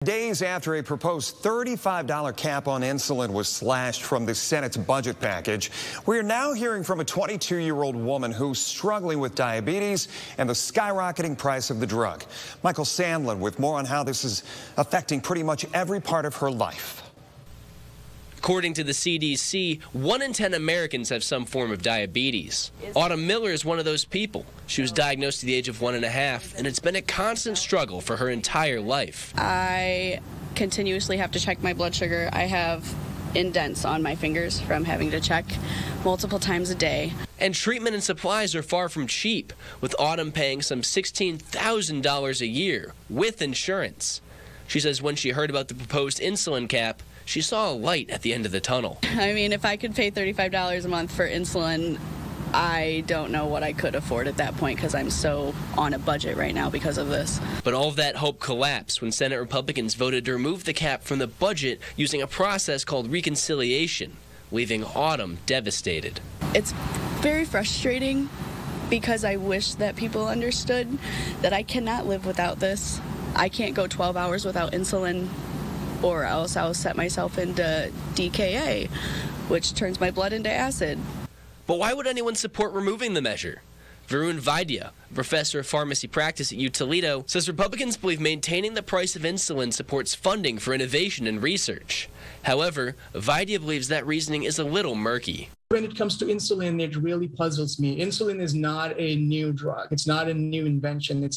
Days after a proposed $35 cap on insulin was slashed from the Senate's budget package, we're now hearing from a 22-year-old woman who's struggling with diabetes and the skyrocketing price of the drug. Michael Sandlin with more on how this is affecting pretty much every part of her life. According to the CDC, 1 in 10 Americans have some form of diabetes. Autumn Miller is one of those people. She was diagnosed at the age of 1.5, and it's been a constant struggle for her entire life. I continuously have to check my blood sugar. I have indents on my fingers from having to check multiple times a day. And treatment and supplies are far from cheap, with Autumn paying some $16,000 a year with insurance. She says when she heard about the proposed insulin cap, she saw a light at the end of the tunnel. I mean, if I could pay $35 a month for insulin, I don't know what I could afford at that point because I'm so on a budget right now because of this. But all of that hope collapsed when Senate Republicans voted to remove the cap from the budget using a process called reconciliation, leaving Autumn devastated. It's very frustrating because I wish that people understood that I cannot live without this. I can't go 12 hours without insulin, or else I'll set myself into DKA, which turns my blood into acid. But why would anyone support removing the measure? Varun Vaidya, professor of pharmacy practice at Toledo, says Republicans believe maintaining the price of insulin supports funding for innovation and research. However, Vaidya believes that reasoning is a little murky. When it comes to insulin, it really puzzles me. Insulin is not a new drug. It's not a new invention. It's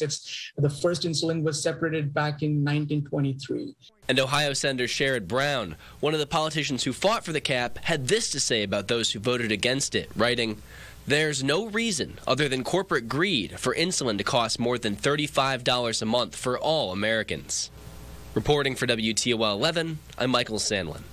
the first insulin was separated back in 1923. And Ohio Senator Sherrod Brown, one of the politicians who fought for the cap, had this to say about those who voted against it, writing, "There's no reason other than corporate greed for insulin to cost more than $35 a month for all Americans." Reporting for WTOL 11, I'm Michael Sandlin.